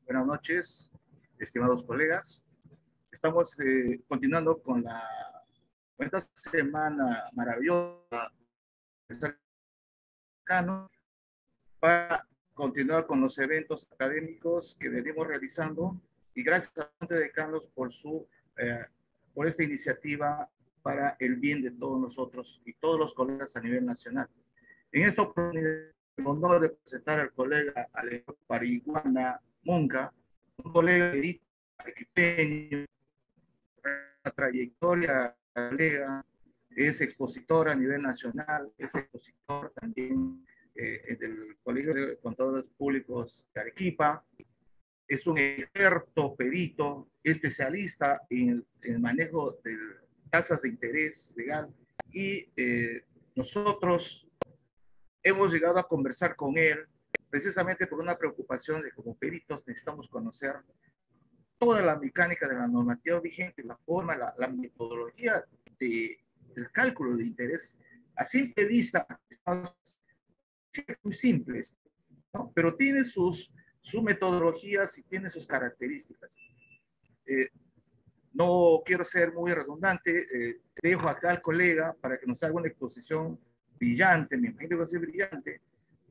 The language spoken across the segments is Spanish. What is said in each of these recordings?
Buenas noches, estimados colegas. Estamos continuando con esta semana maravillosa para continuar con los eventos académicos que venimos realizando, y gracias a Monte de Carlos por esta iniciativa para el bien de todos nosotros y todos los colegas a nivel nacional. En esta oportunidad, el honor de presentar al colega Alejandro Pariguana Monca, un colega arequipeño, una trayectoria, colega, es expositor a nivel nacional, es expositor también del Colegio de Contadores Públicos de Arequipa, es un experto perito, especialista en el manejo de tasas de interés legal, y nosotros hemos llegado a conversar con él precisamente por una preocupación de como peritos necesitamos conocer toda la mecánica de la normativa vigente, la forma, la metodología del cálculo de interés. A simple vista, muy simples, ¿no? Pero tiene sus metodologías y tiene sus características. No quiero ser muy redundante, dejo acá al colega para que nos haga una exposición brillante, me imagino que va a ser brillante,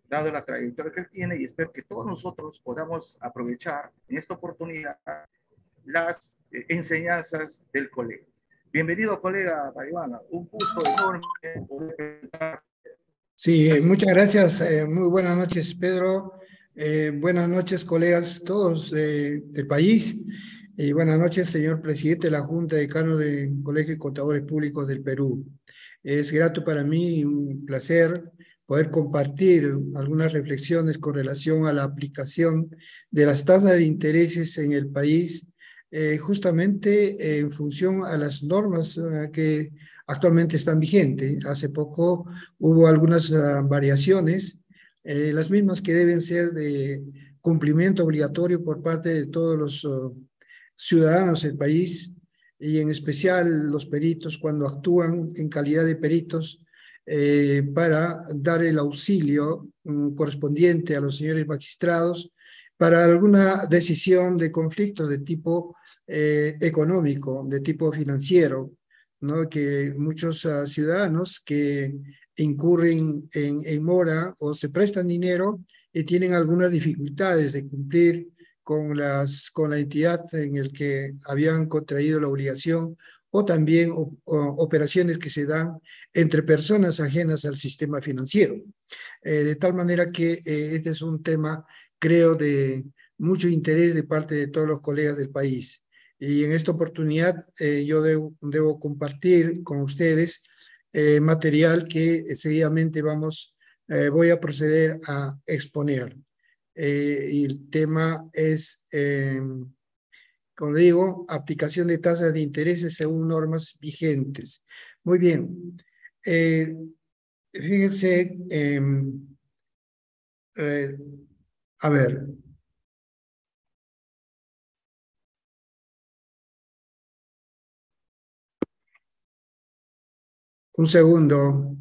dado la trayectoria que él tiene, y espero que todos nosotros podamos aprovechar en esta oportunidad las enseñanzas del colega. Bienvenido, colega Pariguana, un gusto enorme poder presentar. Sí, muchas gracias. Muy buenas noches, Pedro. Buenas noches, colegas todos del país. Y buenas noches, señor presidente de la Junta de Decanos del Colegio de Contadores Públicos del Perú. Es grato para mí, un placer poder compartir algunas reflexiones con relación a la aplicación de las tasas de intereses en el país, justamente en función a las normas que actualmente están vigentes. Hace poco hubo algunas variaciones, las mismas que deben ser de cumplimiento obligatorio por parte de todos los ciudadanos del país, y en especial los peritos cuando actúan en calidad de peritos para dar el auxilio correspondiente a los señores magistrados para alguna decisión de conflictos de tipo económico, de tipo financiero, ¿no? Que muchos ciudadanos que incurren en mora o se prestan dinero y tienen algunas dificultades de cumplir con la entidad en el que habían contraído la obligación, o también operaciones que se dan entre personas ajenas al sistema financiero. De tal manera que este es un tema, creo, de mucho interés de parte de todos los colegas del país. Y en esta oportunidad yo debo compartir con ustedes material que seguidamente voy a proceder a exponer. Y el tema es, como digo, aplicación de tasas de intereses según normas vigentes. Muy bien. Fíjense, a ver. Un segundo.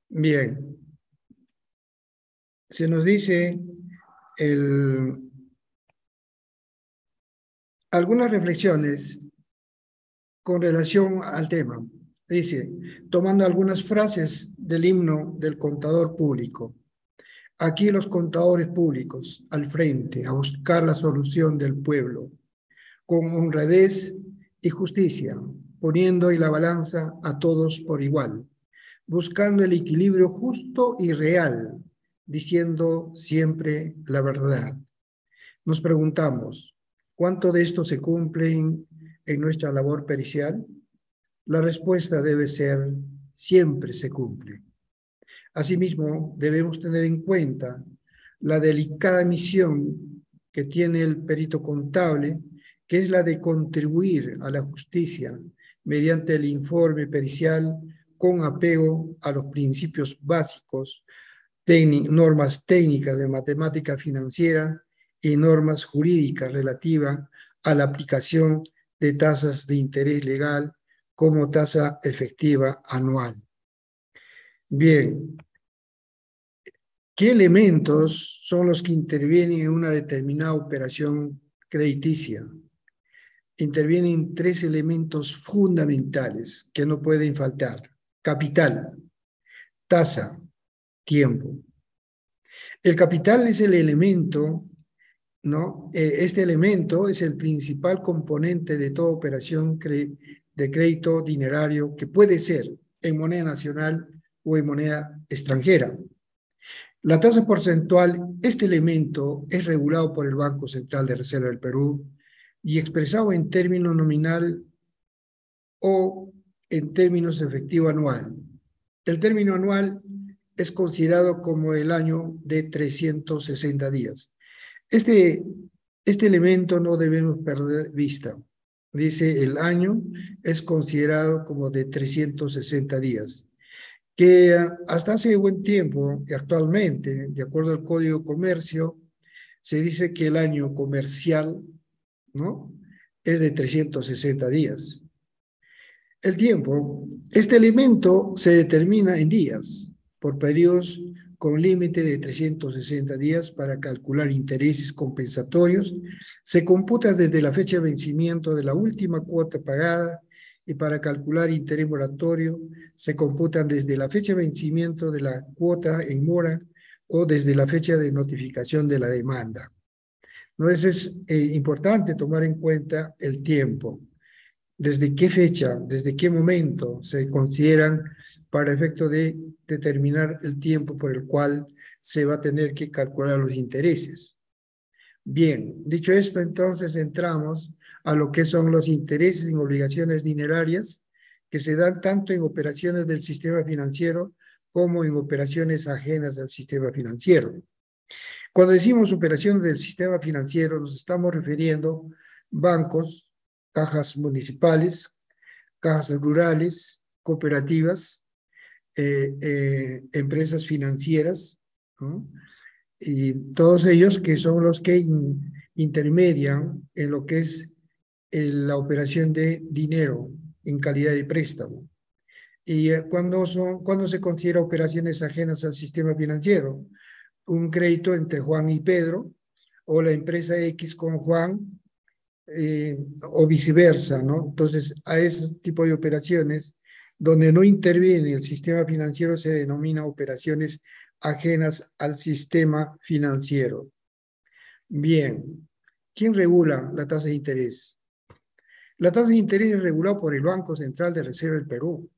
Bien. Se nos dice algunas reflexiones con relación al tema. Dice, tomando algunas frases del himno del contador público. Aquí los contadores públicos al frente a buscar la solución del pueblo, con honradez y justicia, poniendo en la balanza a todos por igual, buscando el equilibrio justo y real, diciendo siempre la verdad. Nos preguntamos, ¿cuánto de esto se cumple en nuestra labor pericial? La respuesta debe ser, siempre se cumple. Asimismo, debemos tener en cuenta la delicada misión que tiene el perito contable, que es la de contribuir a la justicia mediante el informe pericial con apego a los principios básicos, normas técnicas de matemática financiera y normas jurídicas relativas a la aplicación de tasas de interés legal como tasa efectiva anual. Bien, ¿Qué elementos son los que intervienen en una determinada operación crediticia? Intervienen tres elementos fundamentales que no pueden faltar: capital, tasa, tiempo. El capital es el elemento, ¿no? Este elemento es el principal componente de toda operación de crédito dinerario, que puede ser en moneda nacional o en moneda extranjera. La tasa porcentual, este elemento es regulado por el Banco Central de Reserva del Perú y expresado en término nominal o en términos de efectivo anual. El término anual es considerado como el año de 360 días. Este elemento no debemos perder vista. Dice, el año es considerado como de 360 días, que hasta hace buen tiempo y actualmente, de acuerdo al Código de Comercio, se dice que el año comercial, ¿no?, es de 360 días. El tiempo, este elemento se determina en días, por periodos con límite de 360 días para calcular intereses compensatorios. Se computa desde la fecha de vencimiento de la última cuota pagada, y para calcular interés moratorio se computan desde la fecha de vencimiento de la cuota en mora o desde la fecha de notificación de la demanda. ¿No? Eso es importante tomar en cuenta el tiempo. ¿Desde qué fecha, desde qué momento se consideran para efecto de determinar el tiempo por el cual se va a tener que calcular los intereses? Bien, dicho esto, entonces entramos a lo que son los intereses en obligaciones dinerarias, que se dan tanto en operaciones del sistema financiero como en operaciones ajenas al sistema financiero. Cuando decimos operaciones del sistema financiero, nos estamos refiriendo a bancos, cajas municipales, cajas rurales, cooperativas, empresas financieras, ¿no?, y todos ellos que son los que intermedian en lo que es la operación de dinero en calidad de préstamo. Y cuando se considera operaciones ajenas al sistema financiero, un crédito entre Juan y Pedro, o la empresa X con Juan, o viceversa, ¿no? Entonces, a ese tipo de operaciones donde no interviene el sistema financiero se denomina operaciones ajenas al sistema financiero. Bien, ¿quién regula la tasa de interés? La tasa de interés es regulada por el Banco Central de Reserva del Perú,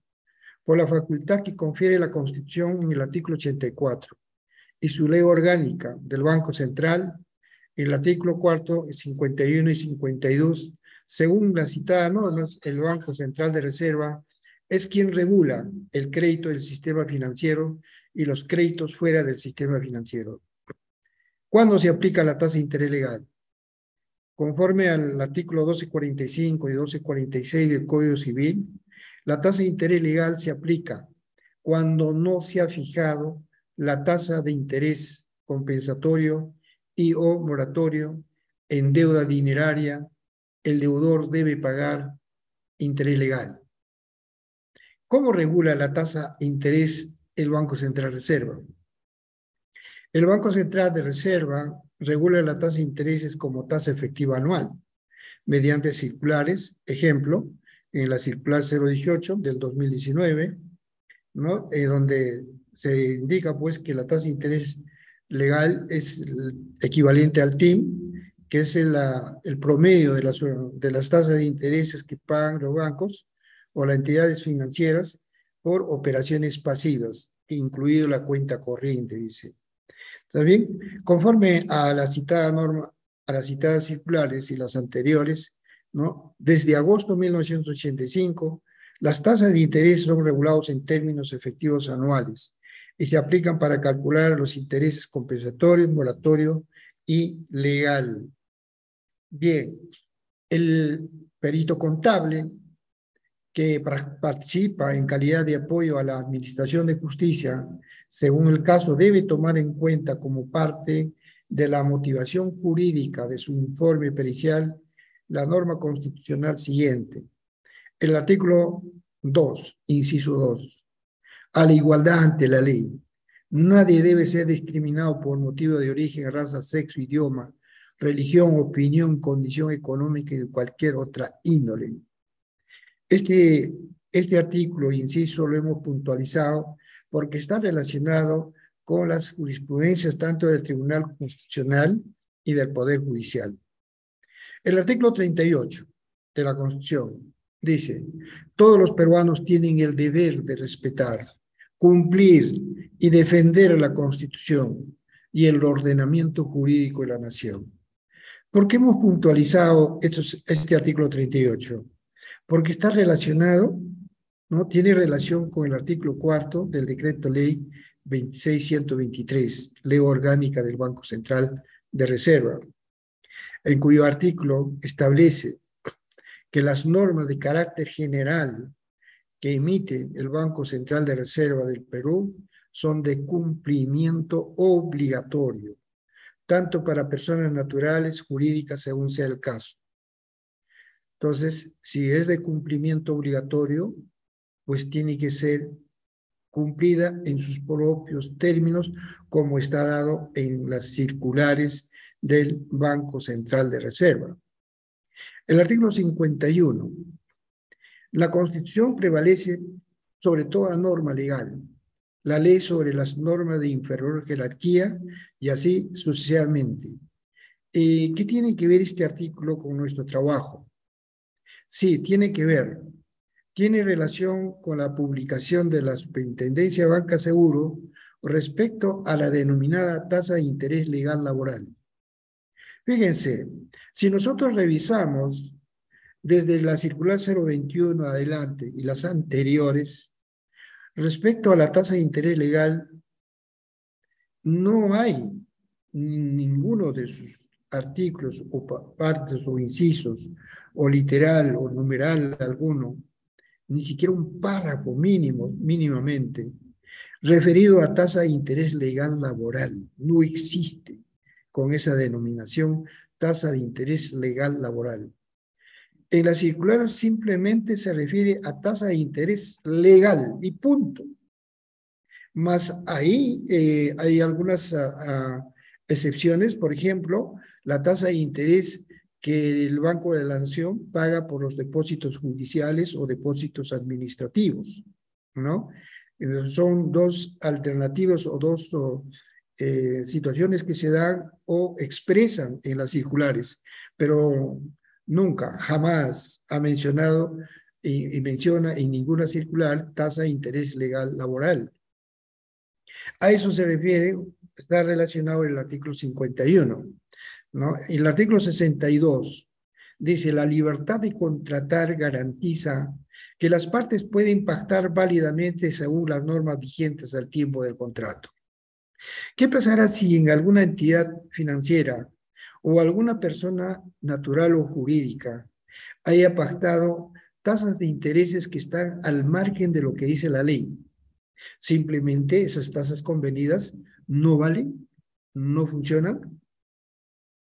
por la facultad que confiere la Constitución en el artículo 84 y su ley orgánica del Banco Central, en el artículo 4, 51 y 52, según las citadas normas, el Banco Central de Reserva es quien regula el crédito del sistema financiero y los créditos fuera del sistema financiero. ¿Cuándo se aplica la tasa de interés legal? Conforme al artículo 1245 y 1246 del Código Civil, la tasa de interés legal se aplica cuando no se ha fijado la tasa de interés compensatorio y o moratorio en deuda dineraria. El deudor debe pagar interés legal. ¿Cómo regula la tasa de interés el Banco Central de Reserva? El Banco Central de Reserva regula la tasa de intereses como tasa efectiva anual mediante circulares, ejemplo, en la circular 018 del 2019, ¿no?, donde se indica pues que la tasa de interés legal es equivalente al TIM, que es el promedio de las tasas de intereses que pagan los bancos o las entidades financieras por operaciones pasivas, incluido la cuenta corriente, dice. ¿Está bien? Conforme a la citada norma, a las citadas circulares y las anteriores, ¿no?, desde agosto de 1985, las tasas de interés son reguladas en términos efectivos anuales y se aplican para calcular los intereses compensatorios, moratorio y legal. Bien, el perito contable que participa en calidad de apoyo a la administración de justicia, según el caso, debe tomar en cuenta como parte de la motivación jurídica de su informe pericial la norma constitucional siguiente. El artículo 2, inciso 2, a la igualdad ante la ley. Nadie debe ser discriminado por motivo de origen, raza, sexo, idioma, religión, opinión, condición económica y de cualquier otra índole. Este artículo, inciso, lo hemos puntualizado porque está relacionado con las jurisprudencias tanto del Tribunal Constitucional y del Poder Judicial. El artículo 38 de la Constitución dice: todos los peruanos tienen el deber de respetar, cumplir y defender la Constitución y el ordenamiento jurídico de la nación. ¿Por qué hemos puntualizado este artículo 38? Porque está relacionado, ¿no? Tiene relación con el artículo 4 del Decreto Ley 26.123, Ley Orgánica del Banco Central de Reserva, en cuyo artículo establece que las normas de carácter general que emite el Banco Central de Reserva del Perú son de cumplimiento obligatorio, tanto para personas naturales, jurídicas, según sea el caso. Entonces, si es de cumplimiento obligatorio, pues tiene que ser cumplida en sus propios términos, como está dado en las circulares del Banco Central de Reserva. El artículo 51. La Constitución prevalece sobre toda norma legal, la ley sobre las normas de inferior jerarquía y así sucesivamente. ¿Qué tiene que ver este artículo con nuestro trabajo? Sí, tiene que ver. Tiene relación con la publicación de la Superintendencia de Banca Seguro respecto a la denominada tasa de interés legal laboral. Fíjense, si nosotros revisamos desde la circular 021 adelante y las anteriores, respecto a la tasa de interés legal, no hay ninguno de sus artículos o partes o incisos o literal o numeral alguno, ni siquiera un párrafo mínimamente, referido a tasa de interés legal laboral. No existe con esa denominación tasa de interés legal laboral. En la circular simplemente se refiere a tasa de interés legal y punto. Más ahí hay algunas excepciones, por ejemplo, la tasa de interés que el Banco de la Nación paga por los depósitos judiciales o depósitos administrativos, ¿no? Son dos alternativas o dos situaciones que se dan o expresan en las circulares, pero nunca, jamás ha mencionado y menciona en ninguna circular tasa de interés legal laboral. A eso se refiere, está relacionado el artículo 51, ¿no? El artículo 62 dice: la libertad de contratar garantiza que las partes pueden pactar válidamente según las normas vigentes al tiempo del contrato. ¿Qué pasará si en alguna entidad financiera o alguna persona natural o jurídica haya pactado tasas de intereses que están al margen de lo que dice la ley? Simplemente esas tasas convenidas no valen, no funcionan,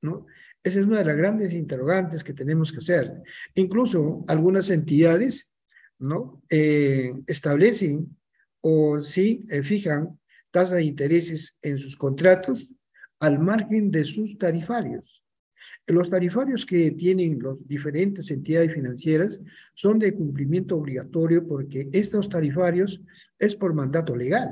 ¿no? Esa es una de las grandes interrogantes que tenemos que hacer. Incluso algunas entidades, ¿no? Establecen o sí fijan tasas de intereses en sus contratos al margen de sus tarifarios. Los tarifarios que tienen las diferentes entidades financieras son de cumplimiento obligatorio porque estos tarifarios es por mandato legal,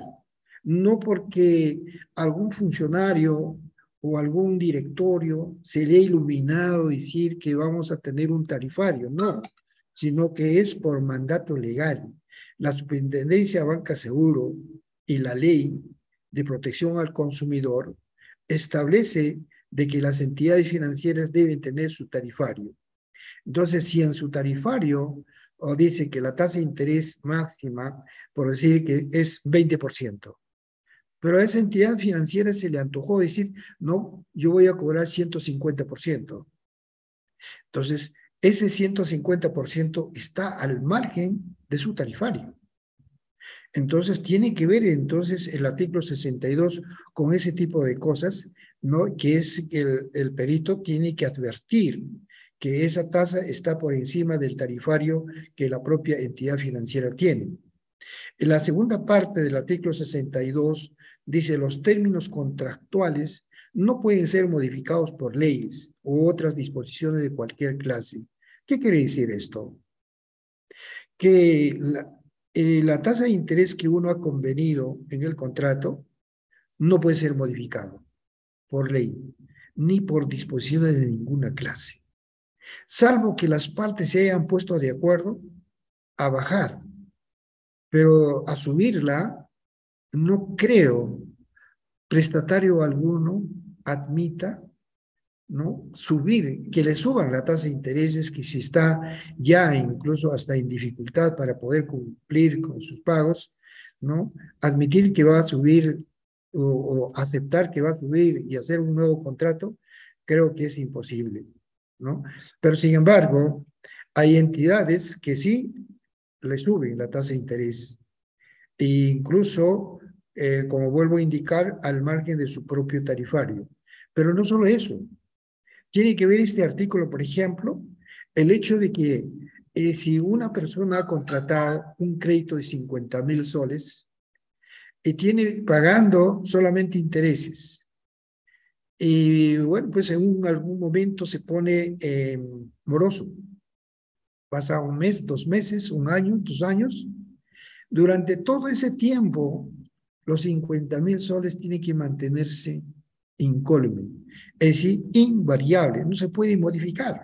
no porque algún funcionario o algún directorio se le ha iluminado decir que vamos a tener un tarifario, no, sino que es por mandato legal. La Superintendencia de Banca Seguro y la Ley de Protección al Consumidor establece de que las entidades financieras deben tener su tarifario. Entonces, si en su tarifario o dice que la tasa de interés máxima, por decir que es 20%, pero a esa entidad financiera se le antojó decir, no, yo voy a cobrar 150%. Entonces, ese 150% está al margen de su tarifario. Entonces, tiene que ver entonces el artículo 62 con ese tipo de cosas, ¿no? Que es el perito tiene que advertir que esa tasa está por encima del tarifario que la propia entidad financiera tiene. En la segunda parte del artículo 62 dice, los términos contractuales no pueden ser modificados por leyes u otras disposiciones de cualquier clase. ¿Qué quiere decir esto? Que la tasa de interés que uno ha convenido en el contrato no puede ser modificado por ley, ni por disposiciones de ninguna clase, salvo que las partes se hayan puesto de acuerdo a bajar, pero a subirla, no creo prestatario alguno admita, ¿no?, subir, que le suban la tasa de intereses, que si está ya incluso hasta en dificultad para poder cumplir con sus pagos, ¿no?, admitir que va a subir o aceptar que va a subir y hacer un nuevo contrato, creo que es imposible, ¿no? Pero sin embargo, hay entidades que sí le suben la tasa de interés, e incluso, como vuelvo a indicar, al margen de su propio tarifario. Pero no solo eso, tiene que ver este artículo, por ejemplo, el hecho de que si una persona ha contratado un crédito de 50.000 soles y tiene pagando solamente intereses, y bueno, pues en algún momento se pone moroso, pasa un mes, 2 meses, un año, 2 años, durante todo ese tiempo, los 50.000 soles tienen que mantenerse incólume, es decir, invariable, no se puede modificar,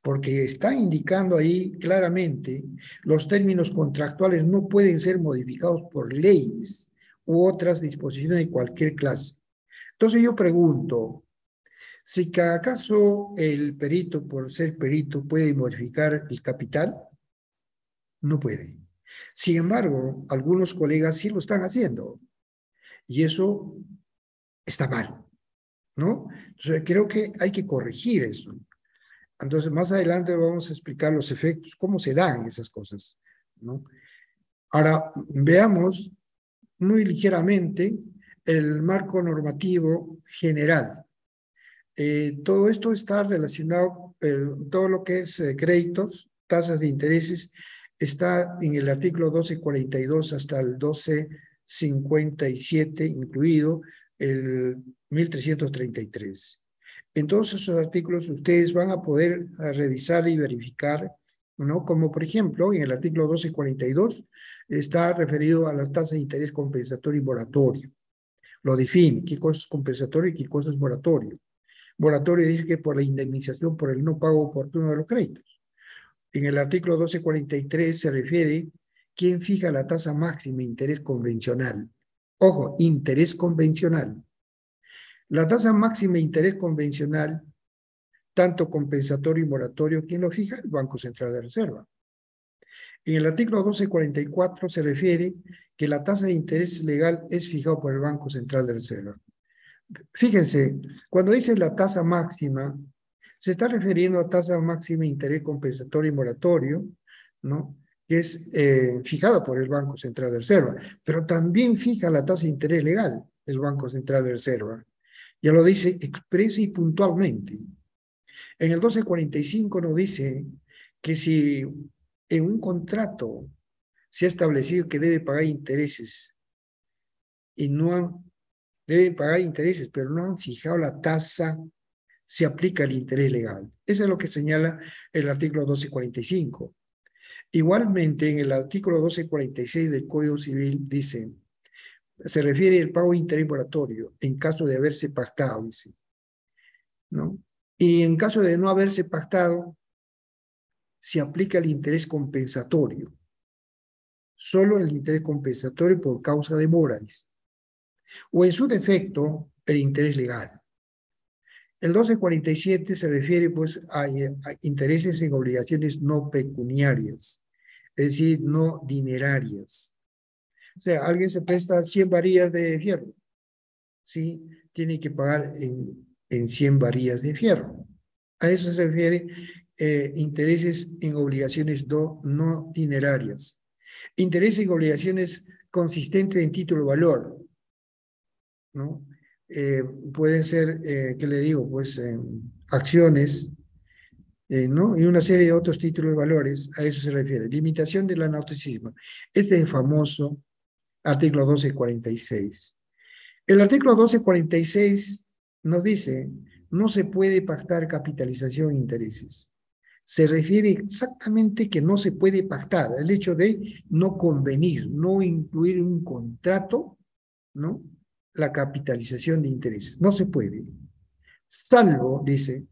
porque está indicando ahí claramente los términos contractuales no pueden ser modificados por leyes u otras disposiciones de cualquier clase. Entonces yo pregunto, si acaso el perito, por ser perito, puede modificar el capital, no puede. Sin embargo, algunos colegas sí lo están haciendo y eso está mal, ¿no? Entonces, creo que hay que corregir eso. Entonces, más adelante vamos a explicar los efectos, cómo se dan esas cosas, ¿no? Ahora, veamos muy ligeramente el marco normativo general. Todo esto está relacionado, todo lo que es créditos, tasas de intereses, está en el artículo 1242 hasta el 1257, incluido el 1333. En todos esos artículos ustedes van a poder revisar y verificar, ¿no? Como por ejemplo, en el artículo 1242 está referido a la tasa de interés compensatorio y moratorio. Lo define, qué cosa es compensatorio y qué cosa es moratorio. Moratorio dice que por la indemnización por el no pago oportuno de los créditos. En el artículo 1243 se refiere quién fija la tasa máxima de interés convencional. Ojo, interés convencional. La tasa máxima de interés convencional, tanto compensatorio y moratorio, ¿quién lo fija? El Banco Central de Reserva. En el artículo 1244 se refiere que la tasa de interés legal es fijada por el Banco Central de Reserva. Fíjense, cuando dice la tasa máxima, se está refiriendo a tasa máxima de interés compensatorio y moratorio, ¿no?, que es fijada por el Banco Central de Reserva, pero también fija la tasa de interés legal el Banco Central de Reserva. Ya lo dice expresa y puntualmente. En el 1245 nos dice que si en un contrato se ha establecido que debe pagar intereses y deben pagar intereses, pero no han fijado la tasa, se aplica el interés legal. Eso es lo que señala el artículo 1245. Igualmente, en el artículo 1246 del Código Civil dice, se refiere al pago de interés moratorio en caso de haberse pactado, dice, ¿no? Y en caso de no haberse pactado, se aplica el interés compensatorio. Solo el interés compensatorio por causa de mora, dice. O en su defecto, el interés legal. El 1247 se refiere pues a intereses en obligaciones no pecuniarias, es decir, no dinerarias. O sea, alguien se presta 100 varillas de fierro, ¿sí? Tiene que pagar en 100 varillas de fierro. A eso se refiere intereses en obligaciones no dinerarias. Intereses en obligaciones consistentes en título de valor, ¿no? Pueden ser, ¿qué le digo? Pues acciones, ¿no? Y una serie de otros títulos de valores, a eso se refiere. Limitación del anauticismo. Este es el famoso artículo 1246. El artículo 1246 nos dice, no se puede pactar capitalización e intereses. Se refiere exactamente que no se puede pactar, el hecho de no convenir, no incluir en un contrato, ¿no?, la capitalización de intereses. No se puede, salvo, dice,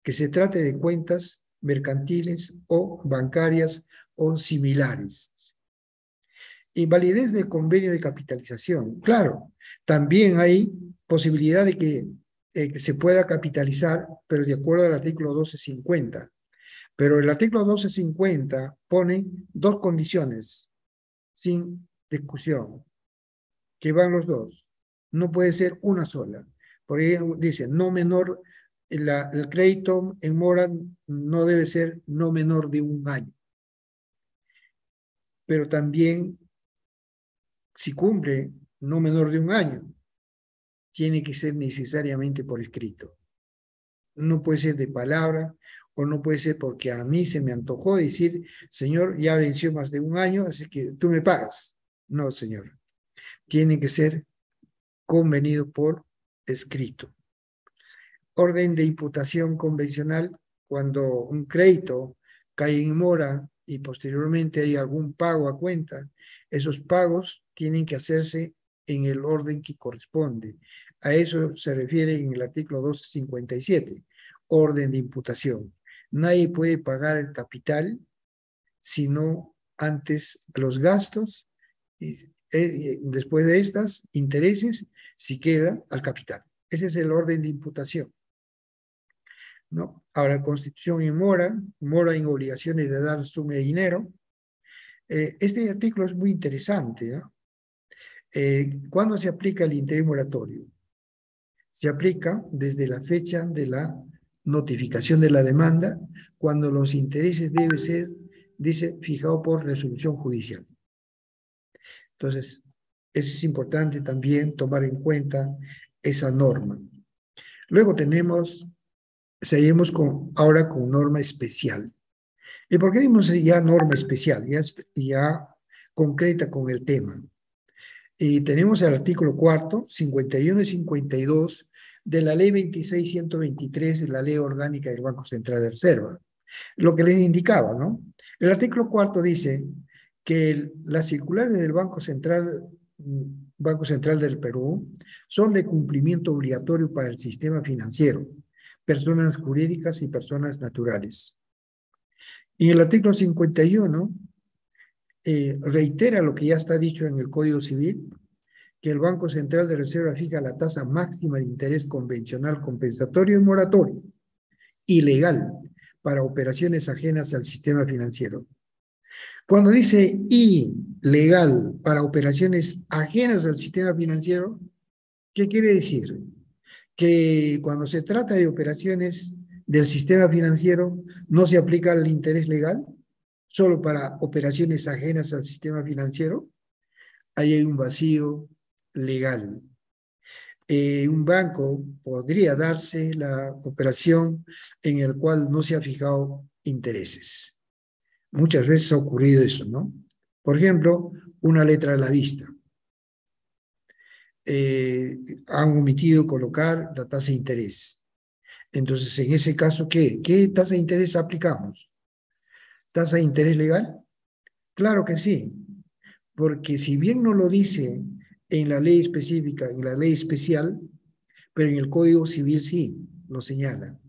que se trate de cuentas mercantiles o bancarias o similares. Invalidez del convenio de capitalización. Claro, también hay posibilidad de que se pueda capitalizar, pero de acuerdo al artículo 1250. Pero el artículo 1250 pone dos condiciones sin discusión, que van los dos. No puede ser una sola. Por ejemplo, dice, no menor, el crédito en mora no debe ser no menor de 1 año. Pero también, si cumple no menor de 1 año, tiene que ser necesariamente por escrito. No puede ser de palabra, o no puede ser porque a mí se me antojó decir, señor, ya venció más de 1 año, así que tú me pagas. No, señor. Tiene que ser convenido por escrito. Orden de imputación convencional, cuando un crédito cae en mora y posteriormente hay algún pago a cuenta, esos pagos tienen que hacerse en el orden que corresponde. A eso se refiere en el artículo 257, orden de imputación. Nadie puede pagar el capital sino antes los gastos y después de estas intereses, si queda al capital. Ese es el orden de imputación, ¿no? Ahora, constitución y mora en obligaciones de dar suma de dinero. Este artículo es muy interesante, ¿no? ¿Cuándo se aplica el interés moratorio? Se aplica desde la fecha de la notificación de la demanda, cuando los intereses deben ser, dice, fijado por resolución judicial. Entonces, es importante también tomar en cuenta esa norma. Luego seguimos ahora con norma especial. ¿Y por qué dimos ya norma especial? Ya concreta con el tema. Y tenemos el artículo 4, 51 y 52 de la ley 26.123 de la ley orgánica del Banco Central de Reserva. Lo que les indicaba, ¿no? El artículo 4 dice que las circulares del Banco Central del Perú son de cumplimiento obligatorio para el sistema financiero, personas jurídicas y personas naturales. Y el artículo 51 reitera lo que ya está dicho en el Código Civil, que el Banco Central de Reserva fija la tasa máxima de interés convencional, compensatorio y moratorio, ilegal, para operaciones ajenas al sistema financiero. Cuando dice ilegal para operaciones ajenas al sistema financiero, ¿qué quiere decir? Que cuando se trata de operaciones del sistema financiero no se aplica el interés legal, solo para operaciones ajenas al sistema financiero. Ahí hay un vacío legal. Un banco podría darse la operación en el cual no se ha fijado intereses. Muchas veces ha ocurrido eso, ¿no? Por ejemplo, una letra a la vista. Han omitido colocar la tasa de interés. Entonces, en ese caso, ¿qué tasa de interés aplicamos? ¿Tasa de interés legal? Claro que sí, porque si bien no lo dice en la ley específica, en la ley especial, pero en el Código Civil sí lo señala.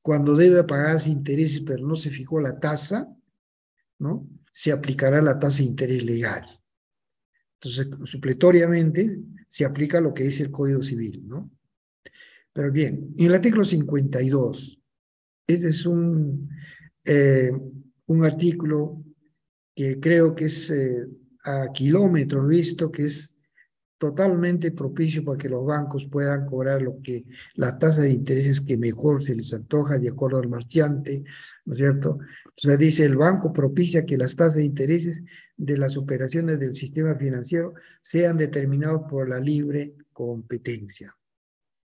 Cuando debe pagarse intereses, pero no se fijó la tasa, ¿no?, se aplicará la tasa de interés legal. Entonces, supletoriamente, se aplica lo que dice el Código Civil, ¿no? Pero bien, en el artículo 52, este es un artículo que creo que es a kilómetros visto, que es totalmente propicio para que los bancos puedan cobrar la tasa de intereses que mejor se les antoja de acuerdo al marchante, ¿no es cierto? O sea, dice, el banco propicia que las tasas de intereses de las operaciones del sistema financiero sean determinados por la libre competencia.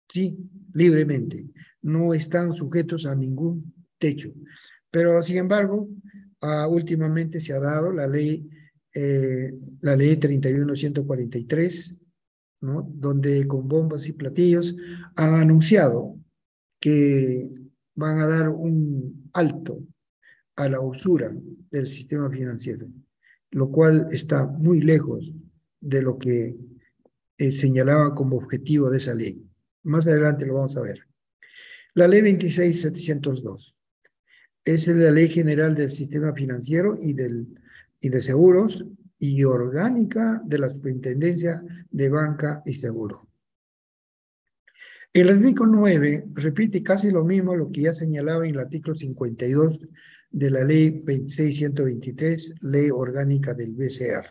Sí, libremente. No están sujetos a ningún techo. Pero, sin embargo, últimamente se ha dado la ley 31.143, ¿no? Donde con bombas y platillos han anunciado que van a dar un alto a la usura del sistema financiero, lo cual está muy lejos de lo que señalaba como objetivo de esa ley. Más adelante lo vamos a ver. La ley 26.702 es la ley general del sistema financiero y de seguros y orgánica de la Superintendencia de Banca y Seguro. El artículo 9 repite casi lo mismo lo que ya señalaba en el artículo 52 de la ley 26.123, ley orgánica del BCR,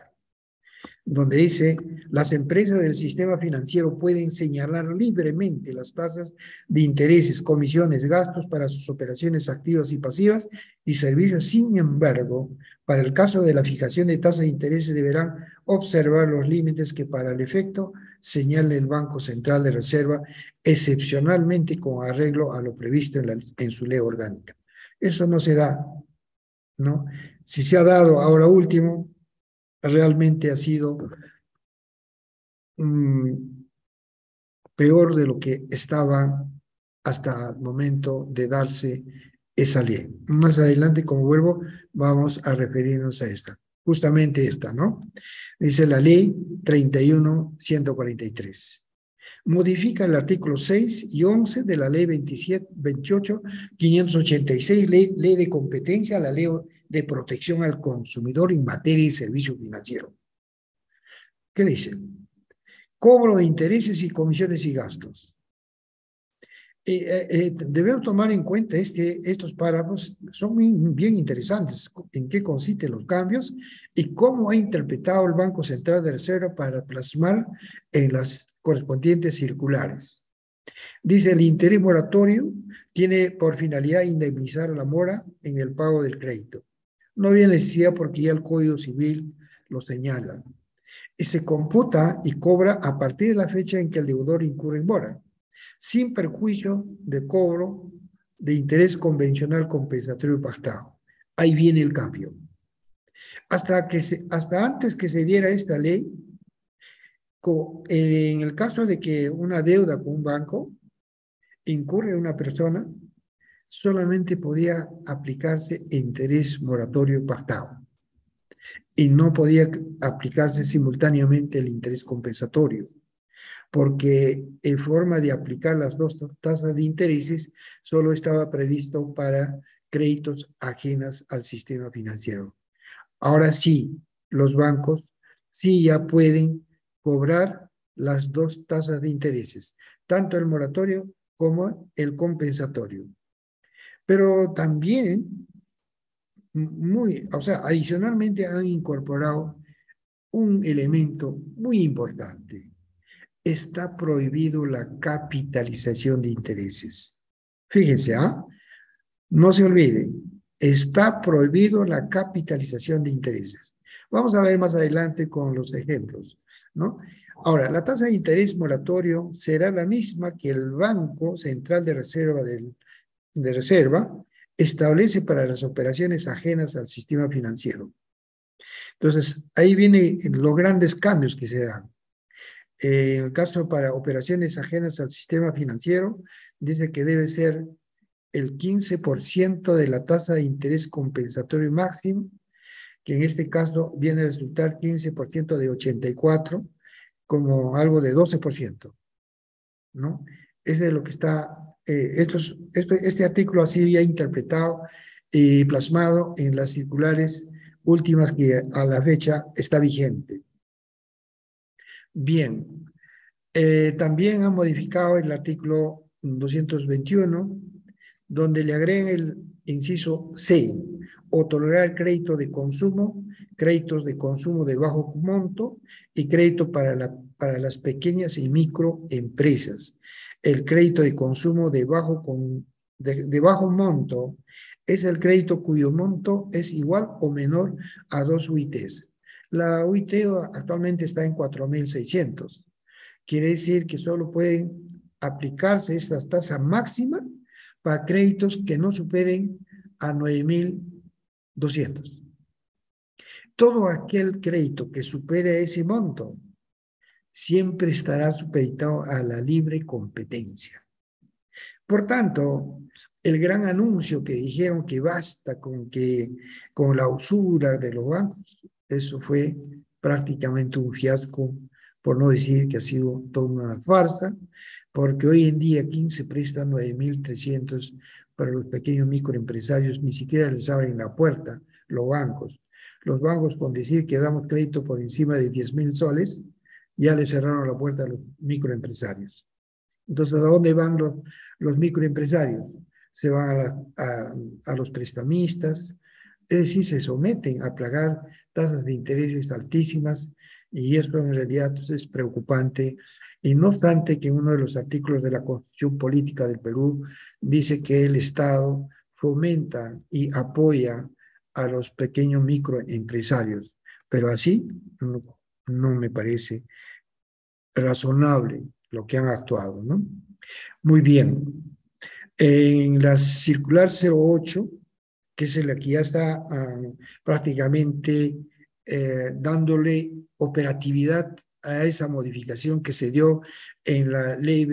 donde dice, las empresas del sistema financiero pueden señalar libremente las tasas de intereses, comisiones, gastos para sus operaciones activas y pasivas y servicios. Sin embargo, para el caso de la fijación de tasas de intereses deberán observar los límites que para el efecto señale el Banco Central de Reserva, excepcionalmente con arreglo a lo previsto en su ley orgánica. Eso no se da, ¿no? Si se ha dado ahora último, realmente ha sido peor de lo que estaba hasta el momento de darse esa ley. Más adelante, como vuelvo, vamos a referirnos a esta. Justamente esta, ¿no? Dice la ley 31.143. Modifica el artículo 6 y 11 de la ley 28.586, ley de competencia, la ley de protección al consumidor en materia de servicio financiero. ¿Qué dice? Cobro de intereses y comisiones y gastos. Debemos tomar en cuenta estos párrafos, son bien interesantes, en qué consisten los cambios y cómo ha interpretado el Banco Central de Reserva para plasmar en las correspondientes circulares. Dice, el interés moratorio tiene por finalidad indemnizar a la mora en el pago del crédito. No había necesidad porque ya el Código Civil lo señala. Y se computa y cobra a partir de la fecha en que el deudor incurre en mora, sin perjuicio de cobro de interés convencional compensatorio pactado. Ahí viene el cambio. Hasta antes que se diera esta ley, en el caso de que una deuda con un banco incurre una persona, solamente podía aplicarse interés moratorio pactado y no podía aplicarse simultáneamente el interés compensatorio, porque en forma de aplicar las dos tasas de intereses solo estaba previsto para créditos ajenas al sistema financiero. Ahora sí, los bancos sí ya pueden cobrar las dos tasas de intereses, tanto el moratorio como el compensatorio. Pero también, adicionalmente han incorporado un elemento muy importante. Está prohibido la capitalización de intereses. Fíjense, no se olvide, está prohibido la capitalización de intereses. Vamos a ver más adelante con los ejemplos, ¿no? Ahora, la tasa de interés moratorio será la misma que el Banco Central de Reserva establece para las operaciones ajenas al sistema financiero. Entonces, ahí vienen los grandes cambios que se dan. En el caso para operaciones ajenas al sistema financiero, dice que debe ser el 15% de la tasa de interés compensatorio máximo, que en este caso viene a resultar 15% de 84, como algo de 12%, ¿no? Ese es lo que está, este artículo así ya interpretado y plasmado en las circulares últimas que a la fecha está vigente. Bien, también han modificado el artículo 221, donde le agregan el inciso C, otorgar crédito de consumo, créditos de consumo de bajo monto y crédito para las pequeñas y microempresas. El crédito de consumo de bajo monto es el crédito cuyo monto es igual o menor a 2 UITs. La UIT actualmente está en 4.600. Quiere decir que solo pueden aplicarse estas tasas máximas para créditos que no superen a 9.200. Todo aquel crédito que supere ese monto siempre estará supeditado a la libre competencia. Por tanto, el gran anuncio que dijeron que basta con la usura de los bancos, eso fue prácticamente un fiasco, por no decir que ha sido toda una farsa, porque hoy en día, ¿quién se presta 9.300 para los pequeños microempresarios? Ni siquiera les abren la puerta los bancos. Los bancos, con decir que damos crédito por encima de 10.000 soles, ya les cerraron la puerta a los microempresarios. Entonces, ¿a dónde van los microempresarios? Se van a los prestamistas, es decir, se someten a pagar tasas de intereses altísimas, y eso en realidad es preocupante. Y no obstante que uno de los artículos de la Constitución Política del Perú dice que el Estado fomenta y apoya a los pequeños microempresarios, pero así no me parece razonable lo que han actuado, ¿no? Muy bien. En la circular 08, que es la que ya está prácticamente dándole operatividad a esa modificación que se dio en la ley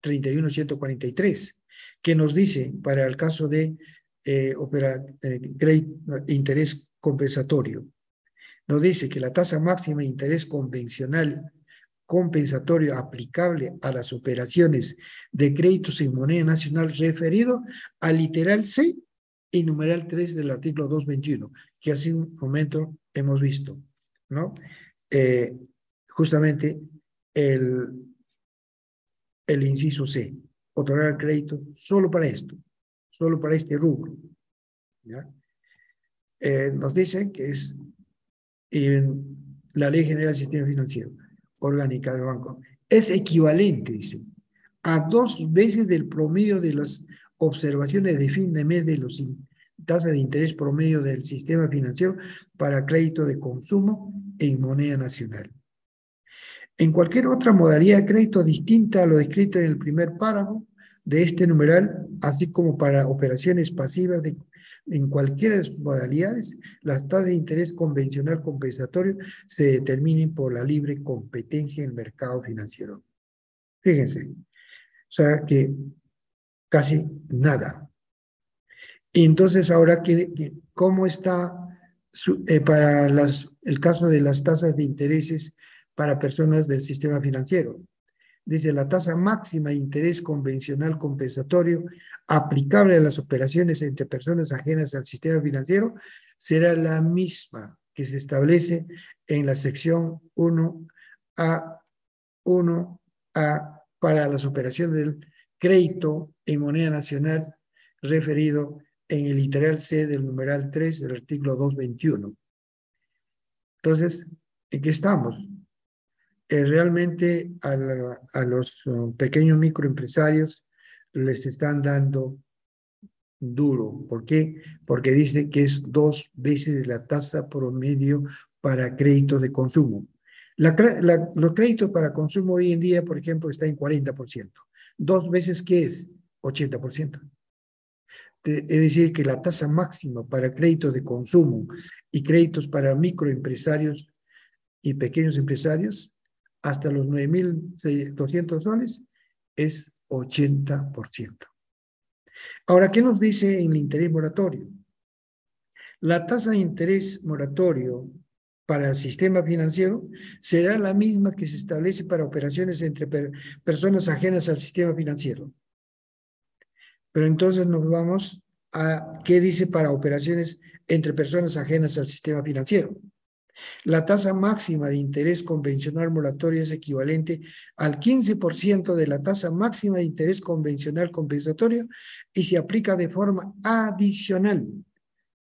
31.143, que nos dice, para el caso de interés compensatorio, nos dice que la tasa máxima de interés convencional compensatorio aplicable a las operaciones de créditos en moneda nacional referido al literal C y numeral 3 del artículo 221, que hace un momento hemos visto, ¿no? Justamente el inciso C, otorgar crédito solo para esto, solo para este rubro, ¿ya? Nos dice que es en la Ley General del Sistema Financiero Orgánica del Banco. Es equivalente, dice, a 2 veces del promedio de las observaciones de fin de mes de los tasas de interés promedio del sistema financiero para crédito de consumo en moneda nacional. En cualquier otra modalidad de crédito distinta a lo descrito en el primer párrafo de este numeral, así como para operaciones pasivas en cualquiera de sus modalidades, las tasas de interés convencional compensatorio se determinen por la libre competencia en el mercado financiero. Fíjense, o sea que casi nada. Y entonces ahora, ¿cómo está para el caso de las tasas de intereses para personas del sistema financiero? Dice, la tasa máxima de interés convencional compensatorio aplicable a las operaciones entre personas ajenas al sistema financiero será la misma que se establece en la sección 1A para las operaciones del crédito en moneda nacional referido en el literal C del numeral 3 del artículo 221. Entonces, ¿en qué estamos? Realmente a los pequeños microempresarios les están dando duro. ¿Por qué? Porque dice que es 2 veces la tasa promedio para créditos de consumo. Los créditos para consumo hoy en día, por ejemplo, está en 40%. 2 veces, ¿qué es? 80%. Es decir, que la tasa máxima para créditos de consumo y créditos para microempresarios y pequeños empresarios hasta los 9.200 soles es 80%. Ahora, ¿qué nos dice en el interés moratorio? La tasa de interés moratorio para el sistema financiero será la misma que se establece para operaciones entre personas ajenas al sistema financiero. Pero entonces nos vamos a qué dice para operaciones entre personas ajenas al sistema financiero. La tasa máxima de interés convencional moratorio es equivalente al 15% de la tasa máxima de interés convencional compensatorio y se aplica de forma adicional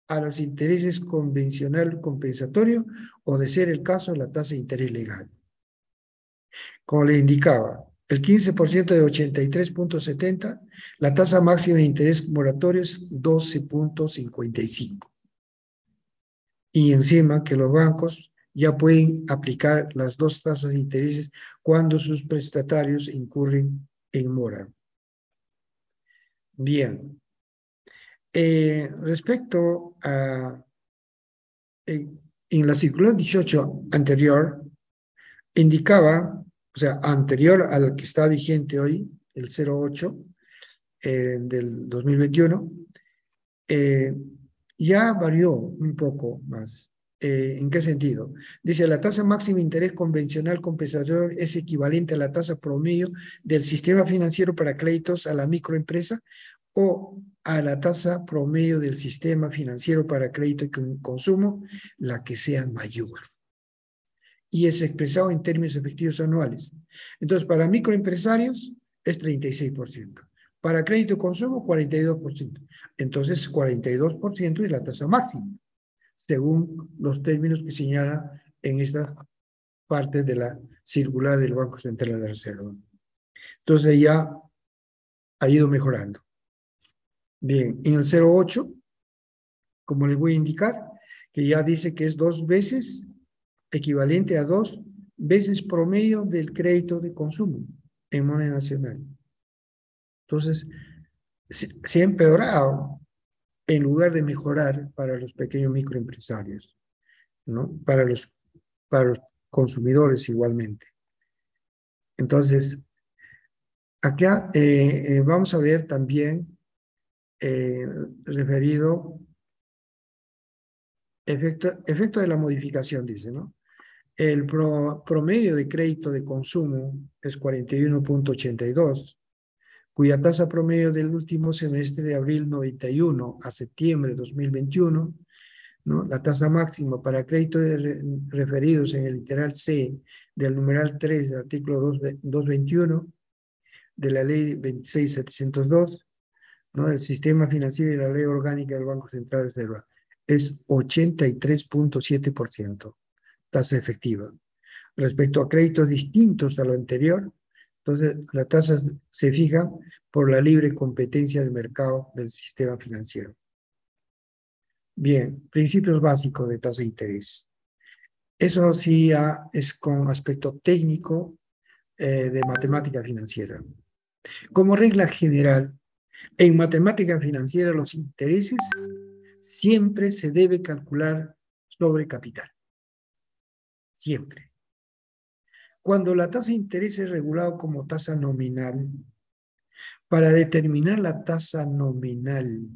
a los intereses convencional compensatorio o, de ser el caso, la tasa de interés legal. Como le indicaba, el 15% de 83.70, la tasa máxima de interés moratorio es 12.55. Y encima que los bancos ya pueden aplicar las 2 tasas de intereses cuando sus prestatarios incurren en mora. Bien. Respecto a en la circular 18 anterior, indicaba, o sea, anterior al que está vigente hoy, el 08 del 2021, ya varió un poco más. ¿En qué sentido? Dice, la tasa máxima de interés convencional compensador es equivalente a la tasa promedio del sistema financiero para créditos a la microempresa o a la tasa promedio del sistema financiero para crédito y consumo, la que sea mayor. Y es expresado en términos efectivos anuales. Entonces, para microempresarios es 36%. Para crédito y consumo, 42%. Entonces, 42% es la tasa máxima, según los términos que señala en esta parte de la circular del Banco Central de la Reserva. Entonces, ya ha ido mejorando. Bien, en el 08, como les voy a indicar, que ya dice que es 2 veces, equivalente a 2 veces promedio del crédito de consumo en moneda nacional. Entonces, se ha empeorado en lugar de mejorar para los pequeños microempresarios, ¿no? Para los consumidores igualmente. Entonces, acá vamos a ver también referido efecto de la modificación, dice, ¿no? El promedio de crédito de consumo es 41.82, cuya tasa promedio del último semestre de abril 91 a septiembre 2021, ¿no? La tasa máxima para créditos referidos en el literal C del numeral 3 del artículo 221 de la ley 26702, ¿no? Del sistema financiero y la ley orgánica del Banco Central de Reserva es 83.7%, tasa efectiva. Respecto a créditos distintos a lo anterior, entonces la tasa se fija por la libre competencia del mercado del sistema financiero. Bien, principios básicos de tasa de interés. Eso sí es con aspecto técnico de matemática financiera. Como regla general, en matemática financiera los intereses siempre se debe calcular sobre capital. Siempre. Cuando la tasa de interés es regulado como tasa nominal, para determinar la tasa nominal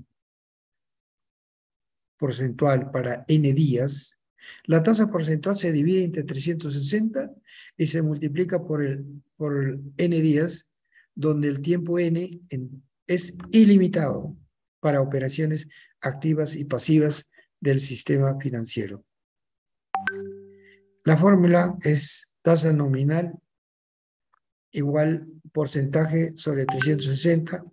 porcentual para n días, la tasa porcentual se divide entre 360 y se multiplica por n días, donde el tiempo n es ilimitado para operaciones activas y pasivas del sistema financiero. La fórmula es tasa nominal igual porcentaje sobre 360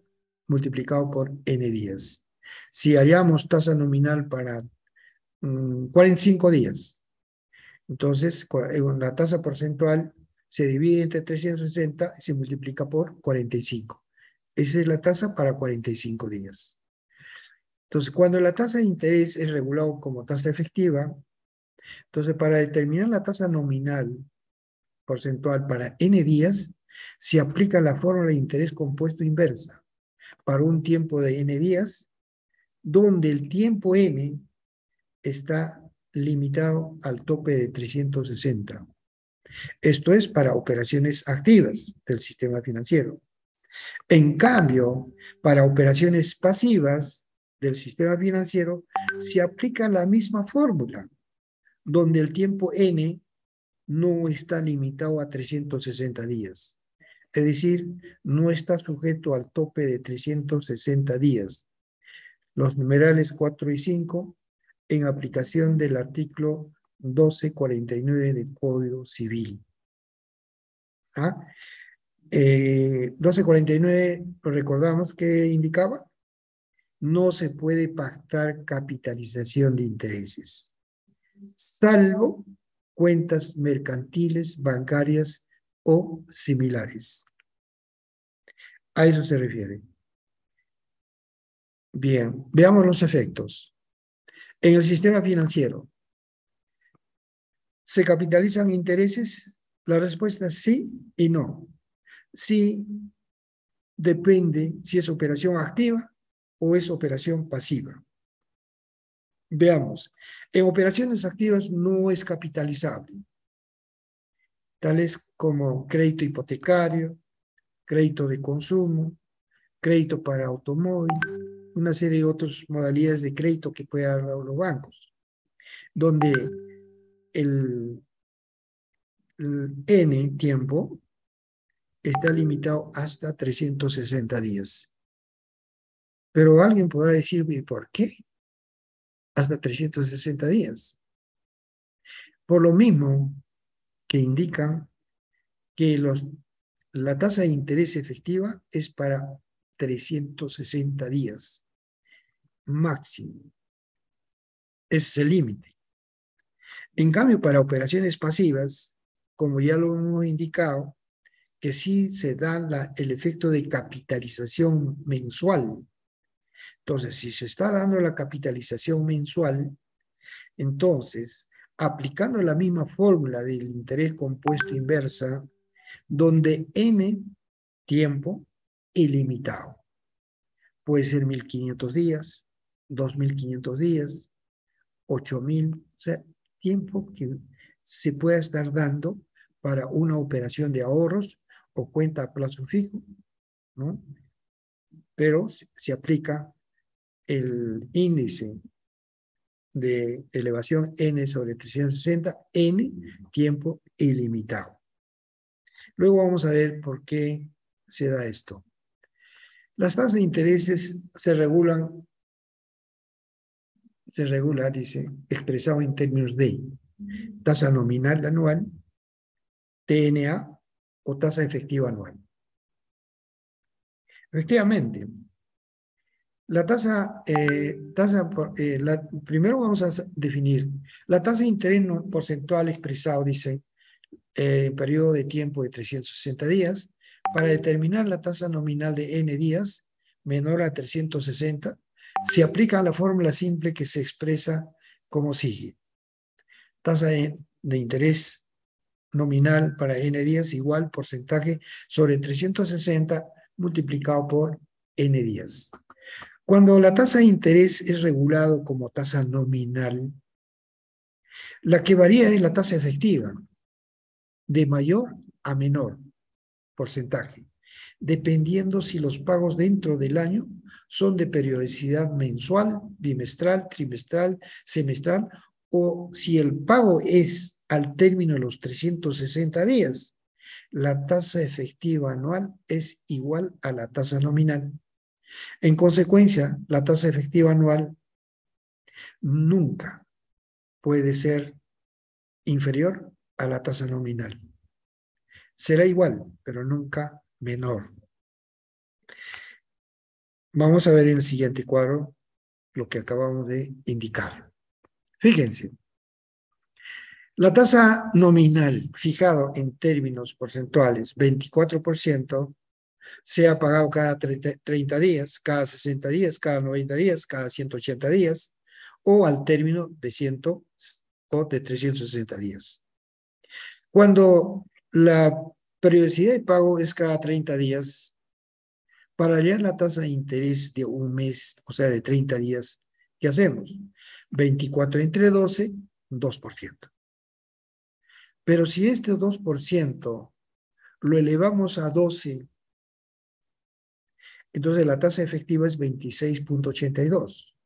multiplicado por n días. Si hallamos tasa nominal para 45 días, entonces la tasa porcentual se divide entre 360 y se multiplica por 45. Esa es la tasa para 45 días. Entonces, cuando la tasa de interés es regulado como tasa efectiva, entonces para determinar la tasa nominal porcentual para n días, se aplica la fórmula de interés compuesto inversa para un tiempo de n días, donde el tiempo n está limitado al tope de 360. Esto es para operaciones activas del sistema financiero. En cambio, para operaciones pasivas del sistema financiero, se aplica la misma fórmula, donde el tiempo n no está limitado a 360 días. Es decir, no está sujeto al tope de 360 días. Los numerales 4 y 5 en aplicación del artículo 1249 del Código Civil. 1249, recordamos que indicaba, no se puede pactar capitalización de intereses, salvo cuentas mercantiles, bancarias o similares. A eso se refiere. Bien, veamos los efectos. En el sistema financiero, ¿se capitalizan intereses? La respuesta es sí y no. Sí depende si es operación activa o es operación pasiva. Veamos, en operaciones activas no es capitalizable. tales como crédito hipotecario, crédito de consumo, crédito para automóvil, una serie de otras modalidades de crédito que pueden dar los bancos, donde el N tiempo está limitado hasta 360 días. Pero alguien podrá decir, ¿y por qué? Hasta 360 días. Por lo mismo que indican que la tasa de interés efectiva es para 360 días máximo. Ese es el límite. En cambio, para operaciones pasivas, como ya lo hemos indicado, que sí se da el efecto de capitalización mensual. Entonces, si se está dando la capitalización mensual, entonces, aplicando la misma fórmula del interés compuesto inversa, donde n tiempo ilimitado. Puede ser 1500 días, 2500 días, 8000, o sea, tiempo que se pueda estar dando para una operación de ahorros o cuenta a plazo fijo, ¿no? Pero se aplica el índice de elevación n sobre 360, n tiempo ilimitado. Luego vamos a ver por qué se da esto. Las tasas de intereses se regula, dice, expresado en términos de tasa nominal anual, TNA o tasa efectiva anual. Efectivamente, la primero vamos a definir la tasa de interés porcentual expresado, dice, periodo de tiempo de 360 días, para determinar la tasa nominal de n días menor a 360, se aplica la fórmula simple que se expresa como sigue. Tasa de interés nominal para n días igual porcentaje sobre 360 multiplicado por n días. Cuando la tasa de interés es regulado como tasa nominal, la que varía es la tasa efectiva, de mayor a menor porcentaje, dependiendo si los pagos dentro del año son de periodicidad mensual, bimestral, trimestral, semestral, o si el pago es al término de los 360 días, la tasa efectiva anual es igual a la tasa nominal. En consecuencia, la tasa efectiva anual nunca puede ser inferior a la tasa nominal. Será igual, pero nunca menor. Vamos a ver en el siguiente cuadro lo que acabamos de indicar. Fíjense, la tasa nominal fijado en términos porcentuales, 24%, se ha pagado cada 30 días, cada 60 días, cada 90 días, cada 180 días, o al término de 100 o de 360 días. Cuando la periodicidad de pago es cada 30 días, para hallar la tasa de interés de un mes, o sea, de 30 días, ¿qué hacemos? 24 entre 12, 2%. Pero si este 2% lo elevamos a 12, entonces la tasa efectiva es 26.82.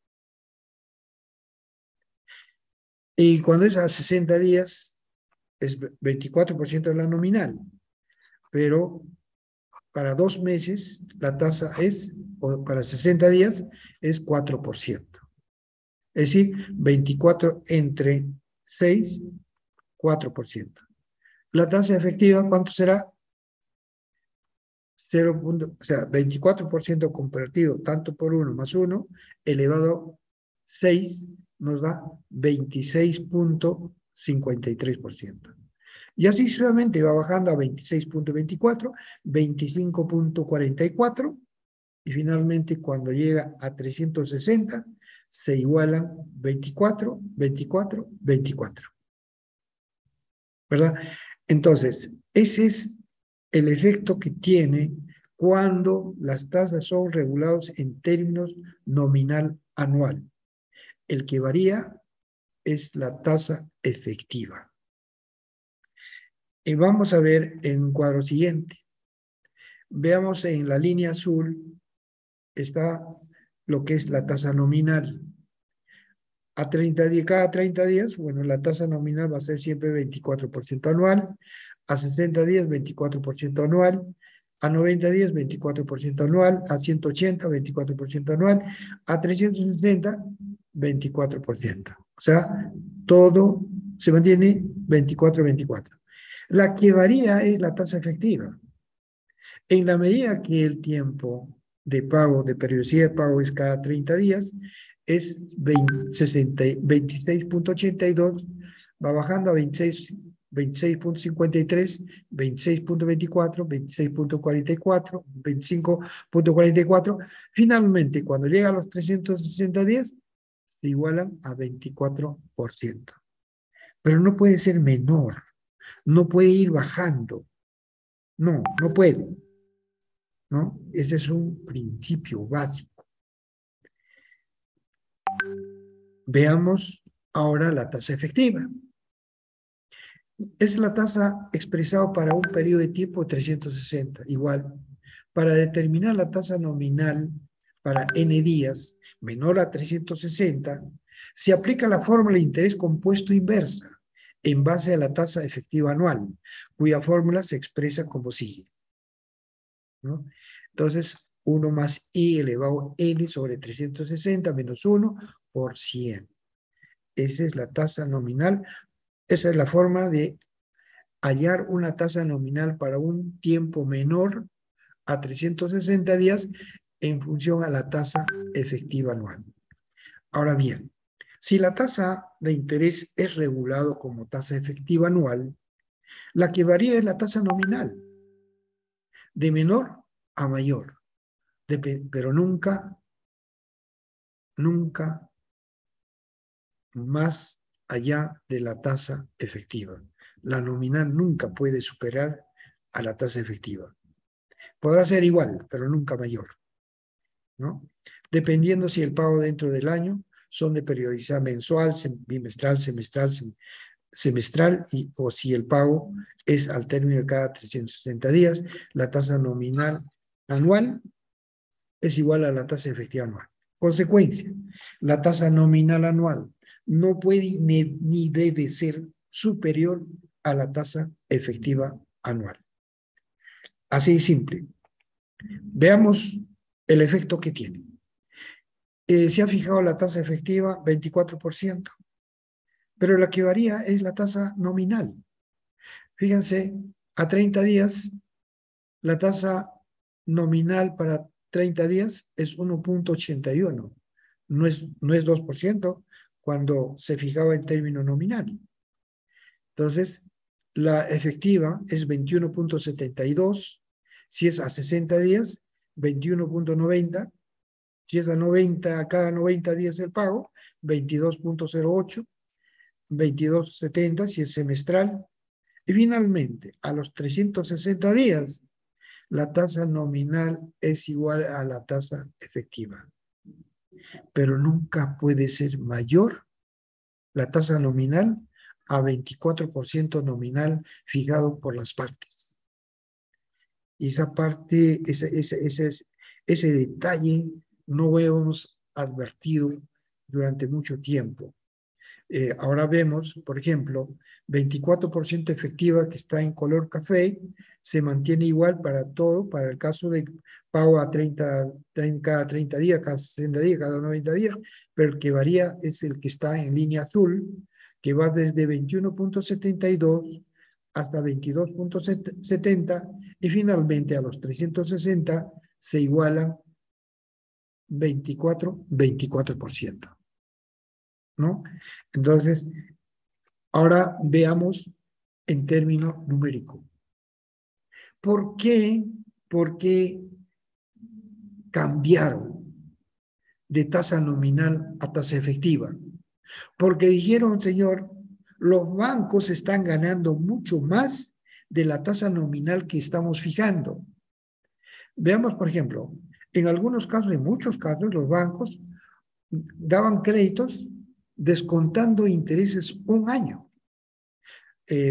Y cuando es a 60 días, es 24% de la nominal. Pero para 2 meses, la tasa es, o para 60 días, es 4%. Es decir, 24 entre 6, 4%. La tasa efectiva, ¿cuánto será? 24% compartido tanto por 1 más 1 elevado a 6 nos da 26.53%. Y así sucesivamente va bajando a 26.24, 25.44 y finalmente cuando llega a 360 se igualan 24, 24, 24. ¿Verdad? Entonces, ese es el efecto que tiene cuando las tasas son reguladas en términos nominal anual. El que varía es la tasa efectiva. Y vamos a ver en un cuadro siguiente. Veamos en la línea azul está lo que es la tasa nominal. A 30 días, cada 30 días, bueno, la tasa nominal va a ser siempre 24% anual. A 60 días, 24% anual. A 90 días, 24% anual. A 180, 24% anual. A 360, 24%. O sea, todo se mantiene 24, 24. La que varía es la tasa efectiva. En la medida que el tiempo de pago, de periodicidad de pago es cada 30 días, es 26.82, va bajando a 26, 26.53, 26.24, 26.44, 25.44. Finalmente, cuando llega a los 360 días, se igualan a 24%. Pero no puede ser menor, no puede ir bajando. No, no puede, ¿no? Ese es un principio básico. Veamos ahora la tasa efectiva. Es la tasa expresada para un periodo de tiempo de 360. Igual, para determinar la tasa nominal para n días menor a 360, se aplica la fórmula de interés compuesto inversa en base a la tasa efectiva anual, cuya fórmula se expresa como sigue, ¿no? Entonces, 1 más i elevado a n sobre 360 menos 1 por 100. Esa es la tasa nominal. Esa es la forma de hallar una tasa nominal para un tiempo menor a 360 días en función a la tasa efectiva anual. Ahora bien, si la tasa de interés es regulado como tasa efectiva anual, la que varía es la tasa nominal, de menor a mayor, pero nunca más allá de la tasa efectiva. La nominal nunca puede superar a la tasa efectiva. Podrá ser igual, pero nunca mayor, ¿no? Dependiendo si el pago dentro del año son de periodicidad mensual, bimestral, semestral, o si el pago es al término de cada 360 días, la tasa nominal anual es igual a la tasa efectiva anual. Consecuencia, la tasa nominal anual no puede ni debe ser superior a la tasa efectiva anual. Así de simple. Veamos el efecto que tiene. Se ha fijado la tasa efectiva 24%, pero la que varía es la tasa nominal. Fíjense, a 30 días, la tasa nominal para 30 días es 1.81. No es 2% cuando se fijaba en término nominal. Entonces, la efectiva es 21.72. Si es a 60 días, 21.90. Si es a cada 90 días el pago, 22.08, 22.70 si es semestral. Y finalmente, a los 360 días, la tasa nominal es igual a la tasa efectiva. Pero nunca puede ser mayor la tasa nominal a 24% nominal fijado por las partes. Y esa parte, ese detalle no hemos advertido durante mucho tiempo. Ahora vemos, por ejemplo, 24% efectiva que está en color café, se mantiene igual para todo, para el caso de pago a cada 30 días, cada 60 días, cada 90 días, pero el que varía es el que está en línea azul, que va desde 21.72 hasta 22.70 y finalmente a los 360 se igualan 24%. ¿No? Entonces, ahora veamos en término numérico. ¿Por qué cambiaron de tasa nominal a tasa efectiva? Porque dijeron, señor, los bancos están ganando mucho más de la tasa nominal que estamos fijando. Veamos, por ejemplo, en algunos casos, en muchos casos, los bancos daban créditos descontando intereses un año.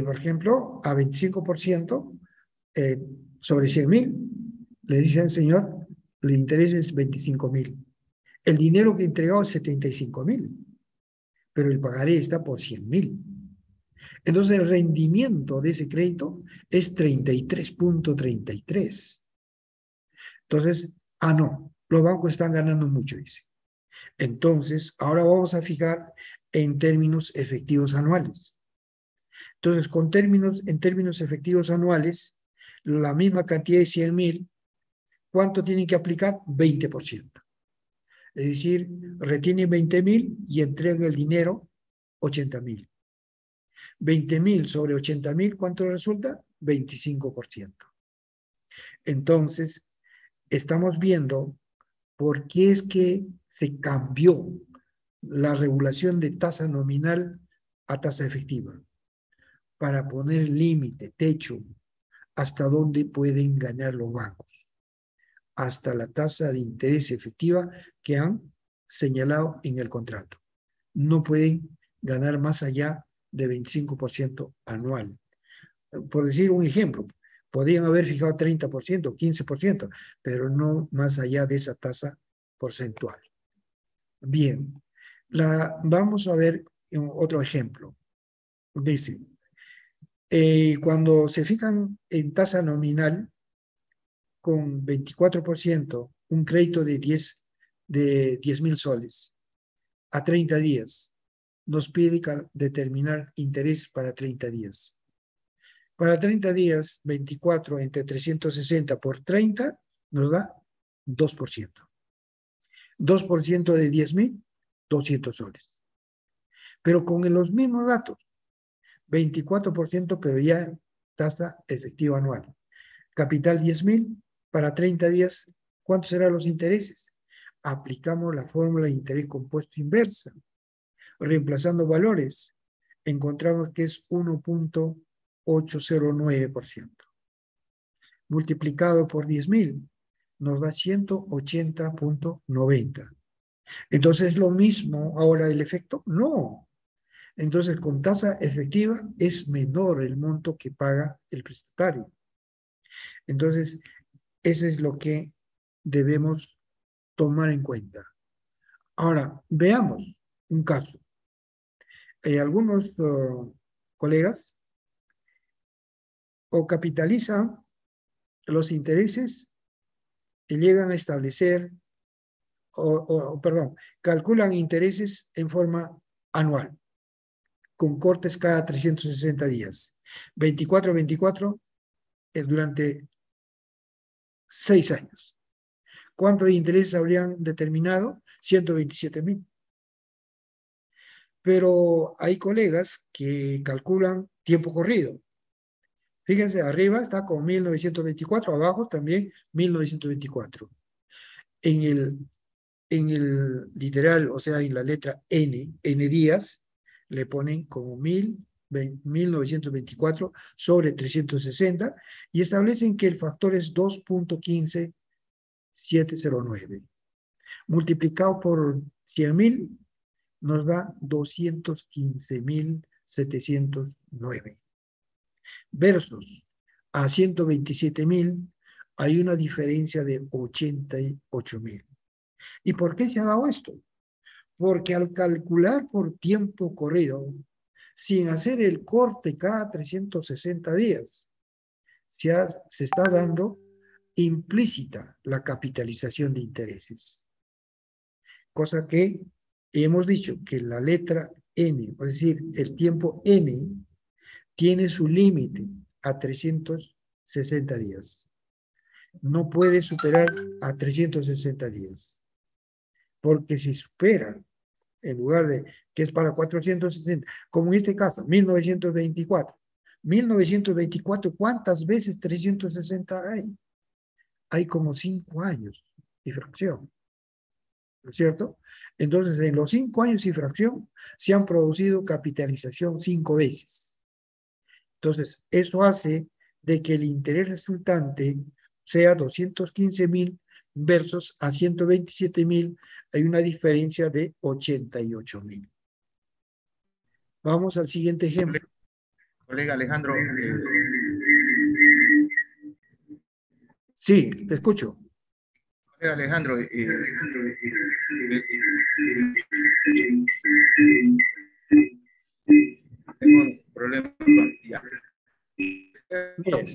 por ejemplo, a 25% sobre 100.000. Le dicen, señor, el interés es 25.000. El dinero que entregado es 75.000, pero el pagaré está por 100.000. Entonces el rendimiento de ese crédito es 33.33. Entonces, no, los bancos están ganando mucho, dice. Entonces, ahora vamos a fijar en términos efectivos anuales. Entonces, en términos efectivos anuales, la misma cantidad de 100.000, ¿cuánto tienen que aplicar? 20%. Es decir, retienen 20.000 y entregan el dinero 80.000. 20.000 sobre 80.000, ¿cuánto resulta? 25%. Entonces, estamos viendo por qué es que se cambió la regulación de tasa nominal a tasa efectiva, para poner límite, techo, hasta dónde pueden ganar los bancos, hasta la tasa de interés efectiva que han señalado en el contrato. No pueden ganar más allá de 25% anual. Por decir un ejemplo, podrían haber fijado 30%, 15%, pero no más allá de esa tasa porcentual. Bien, vamos a ver otro ejemplo. Dice, cuando se fijan en tasa nominal con 24%, un crédito de 10.000 soles a 30 días, nos pide determinar interés para 30 días. Para 30 días, 24 entre 360 por 30 nos da 2%. 2% de 10.000, 200 soles. Pero con los mismos datos, 24%, pero ya tasa efectiva anual. Capital 10.000, para 30 días, ¿cuántos serán los intereses? Aplicamos la fórmula de interés compuesto inversa. Reemplazando valores, encontramos que es 1.809%. Multiplicado por 10.000, nos da 180.90. Entonces, ¿es lo mismo ahora el efecto? No. Entonces, con tasa efectiva es menor el monto que paga el prestatario. Entonces, eso es lo que debemos tomar en cuenta. Ahora, veamos un caso. Algunos colegas o capitalizan los intereses y llegan a establecer, calculan intereses en forma anual, con cortes cada 360 días. 24 durante 6 años. ¿Cuánto de intereses habrían determinado? 127.000. Pero hay colegas que calculan tiempo corrido. Fíjense, arriba está con 1924, abajo también 1924. En el literal, o sea, en la letra N días, le ponen como 1924 sobre 360 y establecen que el factor es 2.15709. Multiplicado por 100.000 nos da 215.709. Versus a 127.000 hay una diferencia de 88.000. ¿Y por qué se ha dado esto? Porque al calcular por tiempo corrido, sin hacer el corte cada 360 días, se está dando implícita la capitalización de intereses. Cosa que hemos dicho que la letra N, es decir, el tiempo N, tiene su límite a 360 días. No puede superar a 360 días. Porque si supera, en lugar de que es para 460, como en este caso, 1924. 1924, ¿cuántas veces 360 hay? Hay como 5 años y fracción. ¿No es cierto? Entonces, en los 5 años y fracción se han producido capitalización 5 veces. Entonces, eso hace de que el interés resultante sea 215.000 versus a 127.000, hay una diferencia de 88.000. Vamos al siguiente ejemplo. Colega Alejandro, Sí, te escucho. colega Alejandro, tengo un problema con ya. Bien.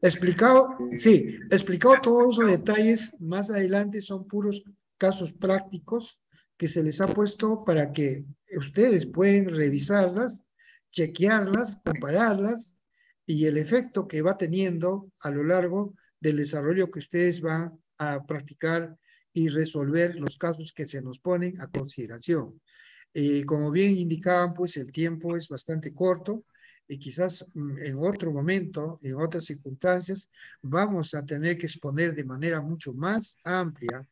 Explicado, sí, explicado todos esos detalles, más adelante son puros casos prácticos que se les ha puesto para que ustedes pueden revisarlas, chequearlas, compararlas y el efecto que va teniendo a lo largo del desarrollo que ustedes van a practicar y resolver los casos que se nos ponen a consideración. Como bien indicaban, pues el tiempo es bastante corto y quizás en otro momento, en otras circunstancias, vamos a tener que exponer de manera mucho más amplia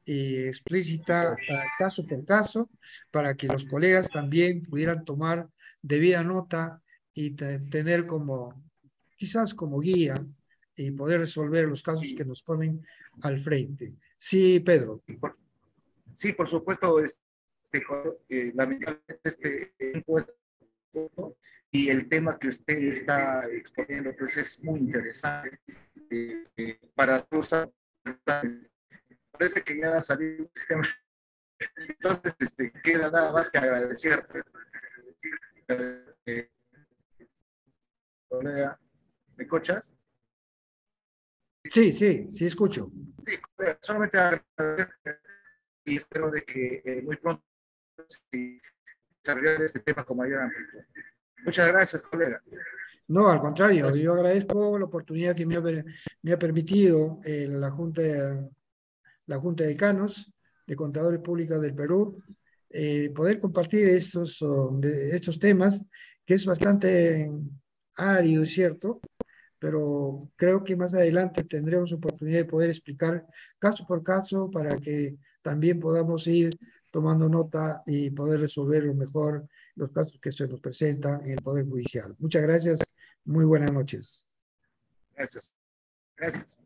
y explícita, caso por caso, para que los colegas también pudieran tomar debida nota y tener como, quizás como guía y poder resolver los casos que nos ponen al frente. Sí, Pedro. Sí, por supuesto, lamentablemente este impuesto y el tema que usted está exponiendo pues es muy interesante para usar. Parece que ya salió el sistema. Entonces, queda nada más que agradecerte. Eh, Colega, ¿me escuchas? Sí, sí, sí escucho. Sí, colega, solamente agradecerte y espero de que muy pronto sí, desarrollar este tema con mayor amplitud. Muchas gracias, colega. No, al contrario, Gracias. yo agradezco la oportunidad que me ha permitido la Junta de Decanos de Contadores Públicos del Perú poder compartir estos temas, que es bastante árido, ¿cierto? Pero creo que más adelante tendremos oportunidad de poder explicar caso por caso para que también podamos ir tomando nota y poder resolver lo mejor los casos que se nos presentan en el Poder Judicial. Muchas gracias, muy buenas noches. Gracias. Gracias.